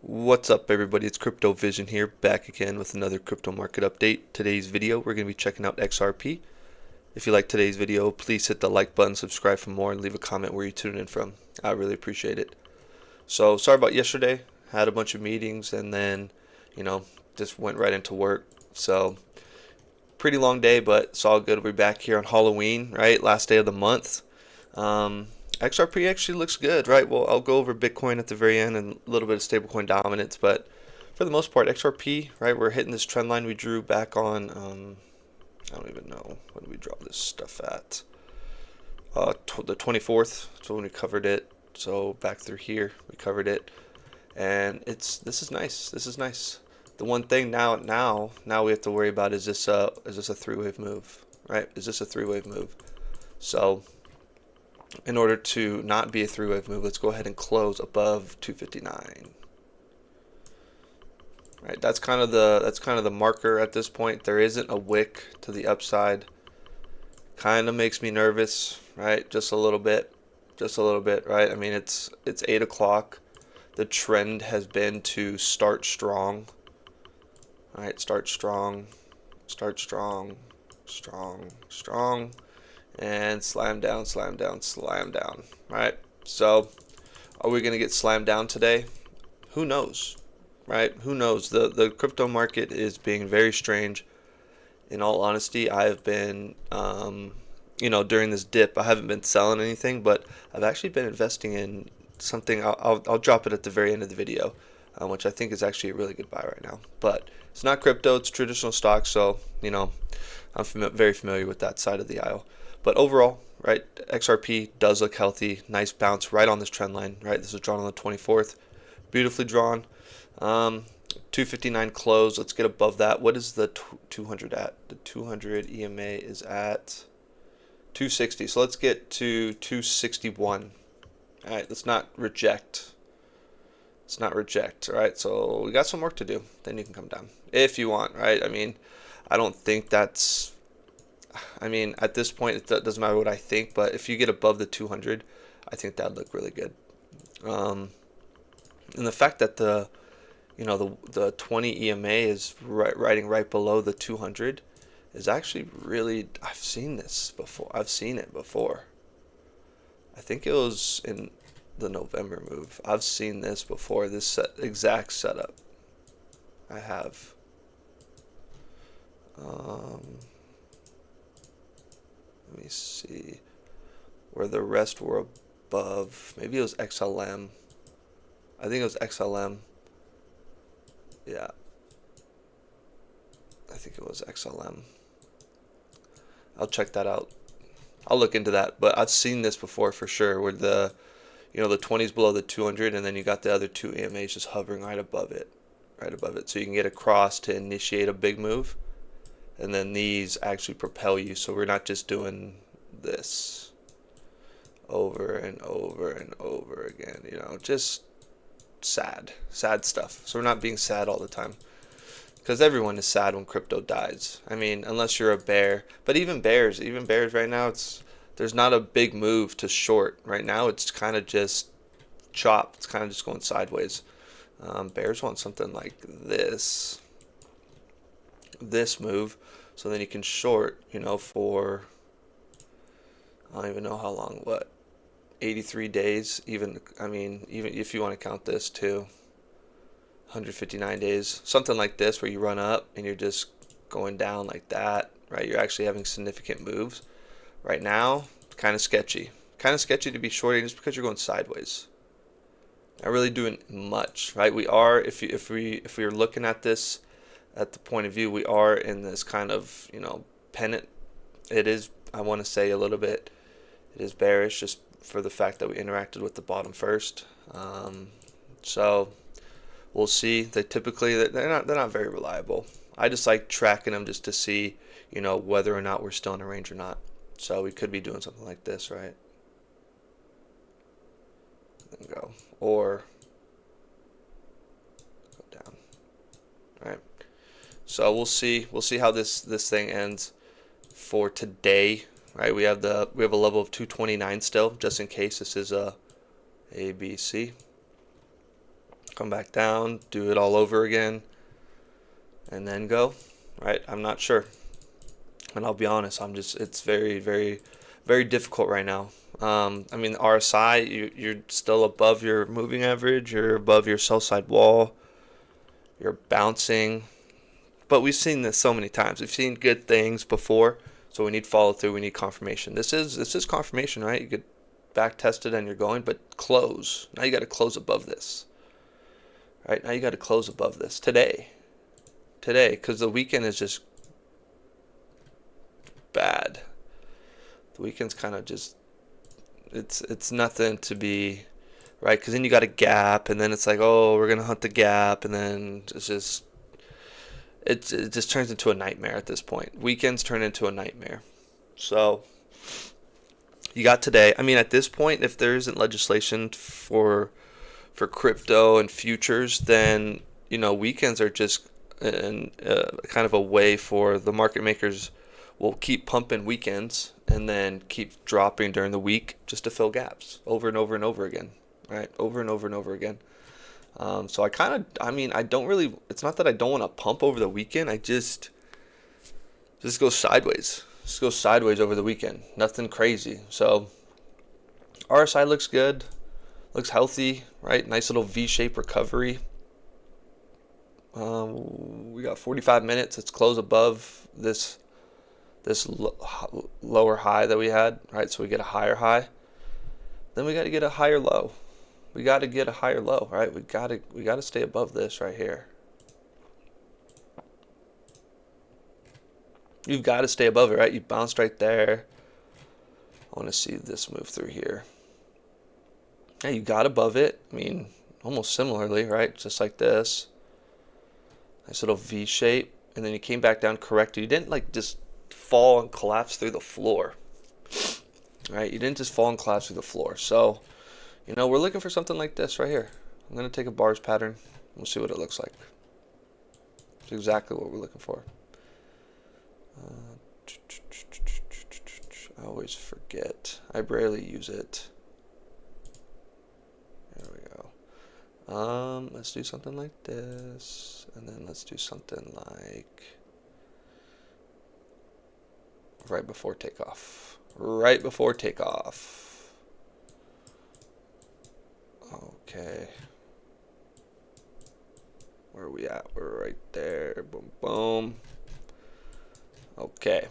What's up, everybody? It's Crypto Vision here, back again with another crypto market update. Today's video, we're going to be checking out XRP. If you like today's video, please hit the like button, subscribe for more, and leave a comment where you're tuning in from. I really appreciate it. So, sorry about yesterday. Had a bunch of meetings and then, just went right into work. So, pretty long day, but it's all good. We're back here on Halloween, right? Last day of the month. Um, XRP actually looks good, right? Well, I'll go over Bitcoin at the very end and a little bit of stablecoin dominance, but for the most part, XRP, right? We're hitting this trend line we drew back on. I don't even know when we draw this stuff at. The 24th. So when we covered it. So back through here, we covered it, and this is nice. This is nice. The one thing now we have to worry about is this a three-wave move, right? Is this a three-wave move? So in order to not be a three-wave move, let's go ahead and close above 259. Right, that's kind of the marker at this point. There isn't a wick to the upside. Kind of makes me nervous, right? Just a little bit, right? I mean, it's 8 o'clock. The trend has been to start strong. All right, start strong, strong, and slam down, slam down, slam down. Right? So, are we going to get slammed down today? Who knows? Right? Who knows? The crypto market is being very strange. In all honesty, I've been, during this dip, I haven't been selling anything, but I've actually been investing in something. I'll drop it at the very end of the video, which I think is actually a really good buy right now. But it's not crypto, it's traditional stocks, so, I'm very familiar with that side of the aisle. But overall, right, XRP does look healthy. Nice bounce right on this trend line, right? This was drawn on the 24th. Beautifully drawn. 259 close. Let's get above that. What is the 200 at? The 200 EMA is at 260. So let's get to 261. All right, let's not reject. Let's not reject. All right, so we got some work to do. Then you can come down if you want, right? I mean, I don't think that's. I mean, at this point, it doesn't matter what I think, but if you get above the 200, I think that'd look really good. And the fact that the 20 EMA is riding right below the 200 is actually really. I've seen this before. I've seen it before. I think it was in the November move. I've seen this before. This exact setup. I have. Let me see where the rest were above. Maybe it was XLM. I think it was XLM. Yeah. I think it was XLM. I'll check that out. I'll look into that, but I've seen this before for sure where the 20's below the 200 and then you got the other two EMAs just hovering right above it. Right above it. So you can get across to initiate a big move. And then these actually propel you, so we're not just doing this over and over and over again, just sad stuff. So we're not being sad all the time, because everyone is sad when crypto dies. I mean, unless you're a bear, but even bears right now, there's not a big move to short right now. It's kind of just chop. It's kind of just going sideways. Bears want something like this move, so then you can short, for I don't even know how long, 83 days, even if you want to count this too, 159 days, something like this, where you run up and you're just going down like that, right? You're actually having significant moves. Right now, kind of sketchy to be shorting just because you're going sideways. Not really doing much, right? We are, if we're looking at this at the point of view, we are in this kind of, pennant. It is, I want to say a little bit, it is bearish just for the fact that we interacted with the bottom first. So we'll see. They're not very reliable. I just like tracking them just to see, whether or not we're still in a range or not. So we could be doing something like this, right? Then go, or go down, right? So we'll see how this thing ends for today, right? We have a level of 229 still, just in case this is a B, C. come back down, do it all over again, and then go, right? I'm not sure. And I'll be honest, it's very, very, very difficult right now. I mean, RSI, you're still above your moving average, you're above your sell side wall, you're bouncing. But we've seen this so many times. We've seen good things before, so we need follow through, we need confirmation. This is confirmation, right? You get back tested and you're going, but close. Now you got to close above this. Right? Now you got to close above this today, because the weekend is just bad. The weekend's kind of just, it's nothing to be, right? Because then you got a gap, and then it's like, oh, we're gonna hunt the gap, and then it just turns into a nightmare at this point. Weekends turn into a nightmare. So you got today. I mean, at this point, if there isn't legislation for crypto and futures, then weekends are just kind of a way for the market makers will keep pumping weekends and then keep dropping during the week just to fill gaps over and over and over again, right? Over and over and over again. So I don't really, it's not that I don't want to pump over the weekend. I just go sideways. Just go sideways over the weekend. Nothing crazy. So RSI looks good. Looks healthy, right? Nice little V-shaped recovery. We got 45 minutes. Let's close above this lower high that we had, right? So we get a higher high. Then we got to get a higher low. We got to get a higher low, right? We got to stay above this right here. You've got to stay above it, right? You bounced right there. I want to see this move through here. Yeah, you got above it. I mean, almost similarly, right? Just like this. Nice little V shape. And then you came back down corrected. You didn't like just fall and collapse through the floor. Right? You didn't just fall and collapse through the floor. So, we're looking for something like this right here. I'm going to take a bars pattern. We'll see what it looks like. It's exactly what we're looking for. I always forget. I rarely use it. There we go. Let's do something like this, and then let's do something like right before takeoff. Right before takeoff. Okay. Where are we at? We're right there. Boom, boom. Okay.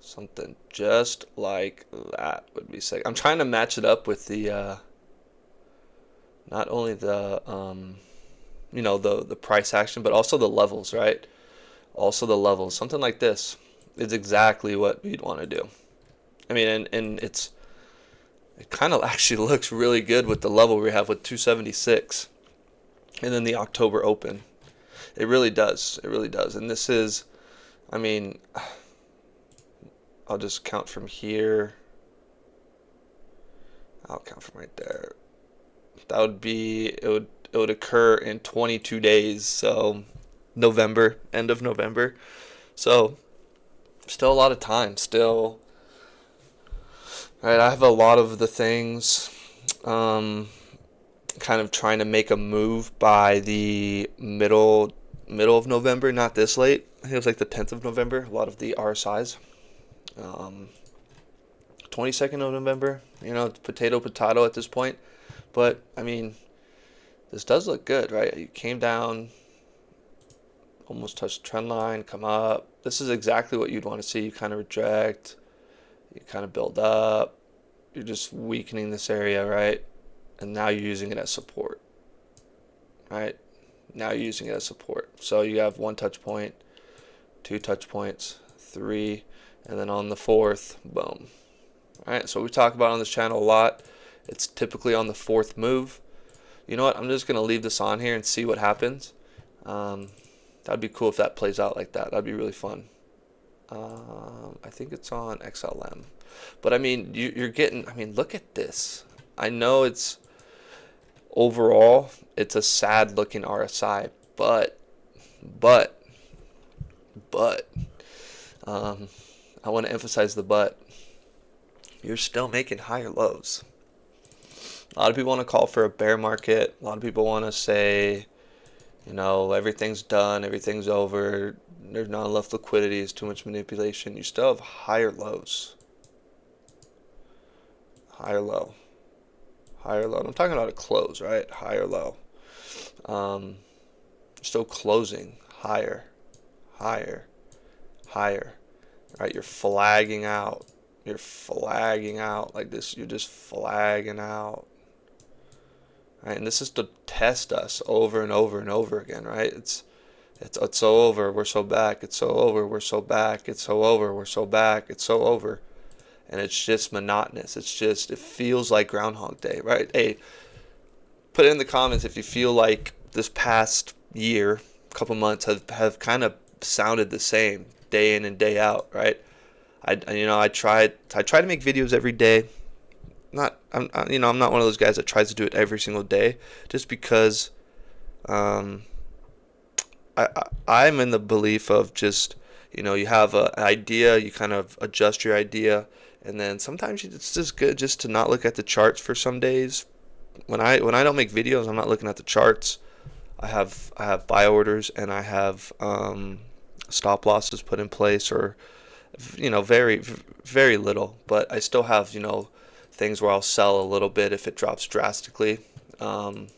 Something just like that would be sick. I'm trying to match it up with the not only the the price action, but also the levels, right? Also the levels. Something like this is exactly what we'd want to do. I mean, and it kind of actually looks really good with the level we have with 276, and then the October open. It really does. It really does. And this is, I mean, I'll just count from here. I'll count from right there. That would be, it would occur in 22 days. So November, end of November. So still a lot of time. Still, right? I have a lot of the things kind of trying to make a move by the middle of November, not this late. I think it was like the 10th of November. A lot of the RSIs. 22nd of November, potato at this point. But I mean, this does look good, right? You came down, almost touched the trend line, come up. This is exactly what you'd want to see. You kind of reject, you kind of build up, you're just weakening this area, right? And now you're using it as support, right? Now you're using it as support. So you have 1 touch point, 2 touch points, 3, and then on the 4th, boom. All right, so we talk about on this channel a lot. It's typically on the 4th move. You know what? I'm just going to leave this on here and see what happens. That'd be cool if that plays out like that. That'd be really fun. I think it's on XLM. But, I mean, you're getting, I mean, look at this. I know it's, overall, it's a sad-looking RSI, but but I want to emphasize the but. You're still making higher lows. A lot of people want to call for a bear market. A lot of people want to say, you know, everything's done, everything's over, there's not enough liquidity, it's too much manipulation. You still have higher lows. Higher low. Higher low. I'm talking about a close, right? Higher low. Still closing higher, higher, higher. Right? You're flagging out. You're flagging out like this. You're just flagging out. Right? And this is to test us over and over and over again, right? It's so over, we're so back. It's so over, we're so back. It's so over, we're so back. It's so over. And it's just monotonous. It feels like Groundhog Day, right? Hey, put it in the comments if you feel like this past year, couple months have kind of sounded the same day in and day out, right? I try to make videos every day. I'm not one of those guys that tries to do it every single day, just because I'm in the belief of just, you have an idea, you kind of adjust your idea, and then sometimes it's just good just to not look at the charts for some days. When I don't make videos, I'm not looking at the charts. I have buy orders, and I have stop losses put in place, or very very little, but I still have things where I'll sell a little bit if it drops drastically. I'm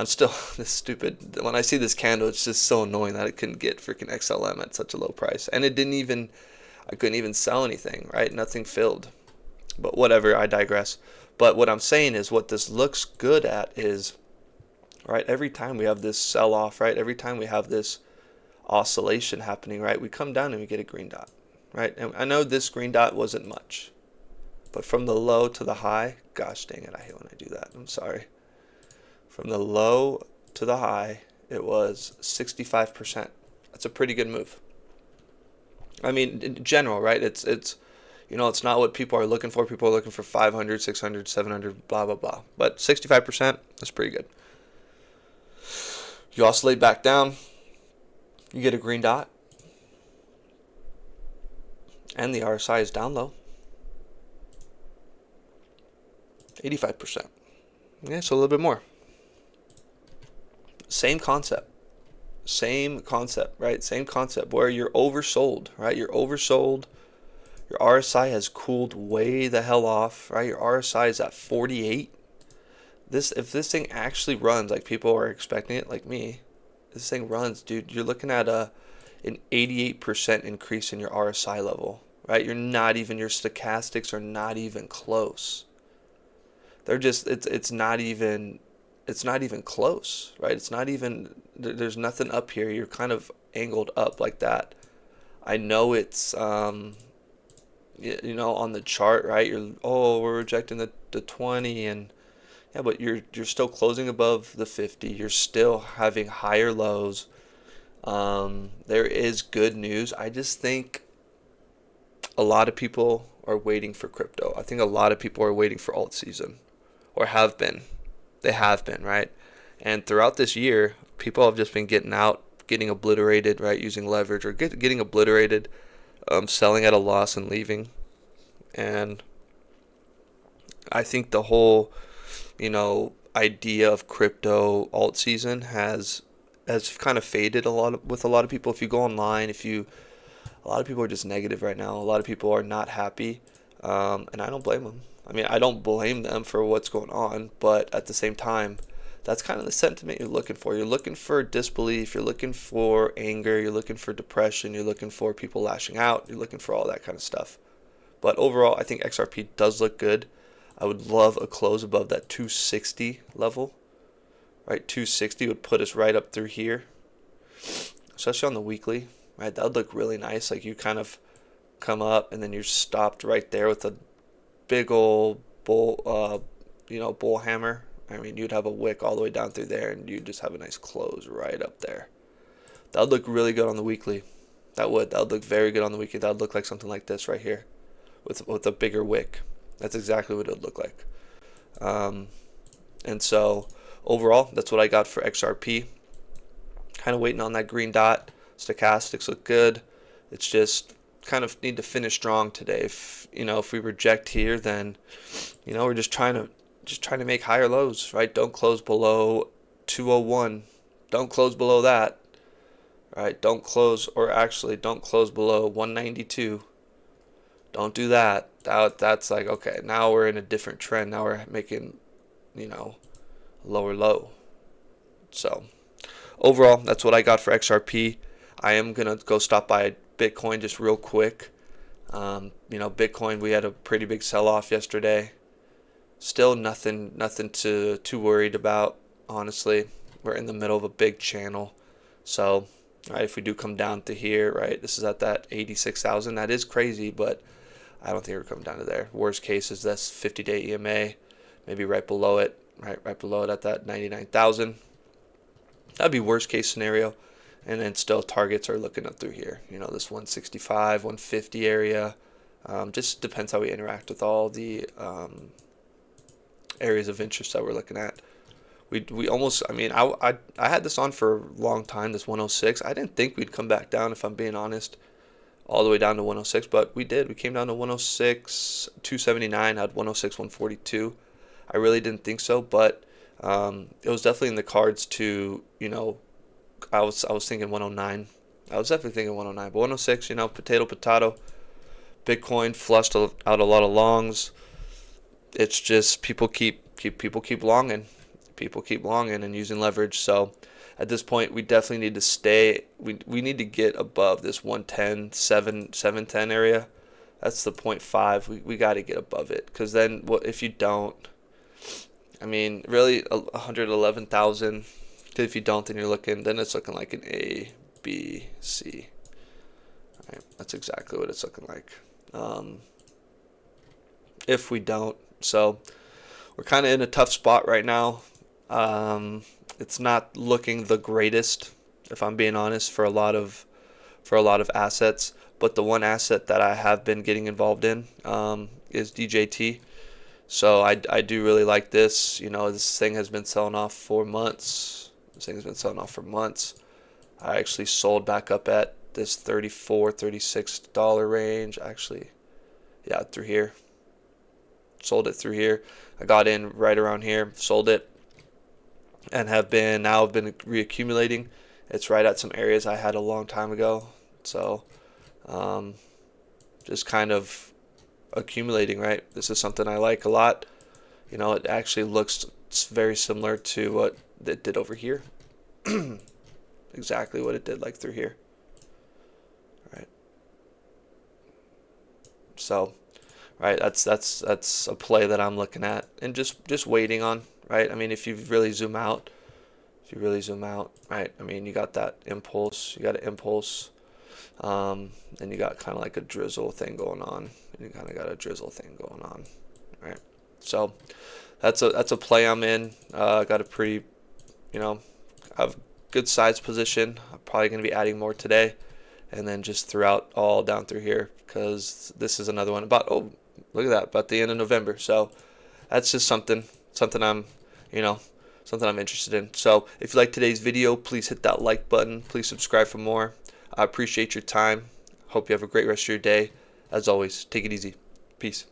still this stupid. When I see this candle, it's just so annoying that I couldn't get freaking XLM at such a low price, and I couldn't even sell anything, right? Nothing filled. But whatever, I digress. But what I'm saying is, what this looks good at is, right, every time we have this sell off, right, every time we have this oscillation happening, right, we come down and we get a green dot, right? And I know this green dot wasn't much, but from the low to the high, gosh dang it, I hate when I do that. I'm sorry. From the low to the high, it was 65%. That's a pretty good move. I mean, in general, right? It's it's not what people are looking for. People are looking for 500, 600, 700, blah, blah, blah. But 65%, that's pretty good. You oscillate back down. You get a green dot. And the RSI is down low. 85%. Yeah, so a little bit more. Same concept, right? Same concept where you're oversold, right? You're oversold. Your RSI has cooled way the hell off, right? Your RSI is at 48. If this thing actually runs like people are expecting it, like me, this thing runs, dude, you're looking at an 88% increase in your RSI level, right? Your stochastics are not even close. They're just, it's not even close, right? It's not even, there's nothing up here. You're kind of angled up like that. I know it's, on the chart, right? We're rejecting the 20, and yeah, but you're still closing above the 50. You're still having higher lows. There is good news. I just think a lot of people are waiting for crypto. I think a lot of people are waiting for alt season, or have been. They have been, right? And throughout this year, people have just been getting out, getting obliterated, right? Using leverage, or getting obliterated, selling at a loss and leaving. And I think the whole, idea of crypto alt season has kind of faded with a lot of people. If you go online, a lot of people are just negative right now. A lot of people are not happy, and I don't blame them. I mean, I don't blame them for what's going on, but at the same time, that's kind of the sentiment you're looking for. You're looking for disbelief, you're looking for anger, you're looking for depression, you're looking for people lashing out, you're looking for all that kind of stuff. But overall, I think XRP does look good. I would love a close above that 260 level, right? 260 would put us right up through here, especially on the weekly, right? That would look really nice. Like you kind of come up and then you're stopped right there with a big old bull hammer. I mean, you'd have a wick all the way down through there, and you'd just have a nice close right up there. That would look really good on the weekly. That would look very good on the weekly. That would look like something like this right here, with a bigger wick. That's exactly what it would look like. And so overall, that's what I got for XRP. Kind of waiting on that green dot. Stochastics look good. It's just kind of need to finish strong today. If if we reject here, then we're just trying to make higher lows, right? Don't close below 201. Don't close below that. Right? Don't close, or actually don't close below 192. Don't do that. That's like, okay, now we're in a different trend. Now we're making, lower low. So overall, that's what I got for XRP. I am gonna go stop by Bitcoin just real quick. Bitcoin, we had a pretty big sell-off yesterday. Still nothing too worried about, honestly. We're in the middle of a big channel. So, right, if we do come down to here, right, this is at that 86,000. That is crazy, but I don't think we're coming down to there. Worst case is this 50-day EMA, maybe right below it, right below it at that 99,000. That'd be worst case scenario. And then still targets are looking up through here. This 165, 150 area. Just depends how we interact with all the areas of interest that we're looking at. We almost, I had this on for a long time, this 106. I didn't think we'd come back down, if I'm being honest, all the way down to 106, but we did. We came down to 106, 279, had 106, 142. I really didn't think so, but it was definitely in the cards to, I was thinking 109. I was definitely thinking 109, but 106, potato. Bitcoin flushed out a lot of longs. It's just people keep longing. People keep longing and using leverage. So at this point, we definitely need to stay. We need to get above this 110, 710 area. That's the 0.5. We got to get above it, because then if you don't, really 111,000. If you don't, then it's looking like an A, B, C. All right, that's exactly what it's looking like. If we don't, so we're kind of in a tough spot right now. It's not looking the greatest, if I'm being honest, for a lot of assets. But the one asset that I have been getting involved in is DJT. So I do really like this. This thing has been selling off for months. I actually sold back up at this $34, $36 range. Actually, yeah, through here. Sold it through here. I got in right around here, sold it, and have been reaccumulating. It's right at some areas I had a long time ago. So just kind of accumulating, right? This is something I like a lot. It actually looks very similar to what it did over here. Exactly what it did, like through here. Right. So, right, that's a play that I'm looking at and just waiting on, right? If you really zoom out, right? You got that impulse, you and you got kind of like a drizzle thing going on, right? So that's a play I'm in. Got a pretty, I have good size position. I'm probably going to be adding more today, and then just throughout all down through here, because this is another one about, oh, look at that, about the end of November. So that's just something I'm interested in. So if you like today's video, please hit that like button. Please subscribe for more. I appreciate your time. Hope you have a great rest of your day. As always, take it easy. Peace.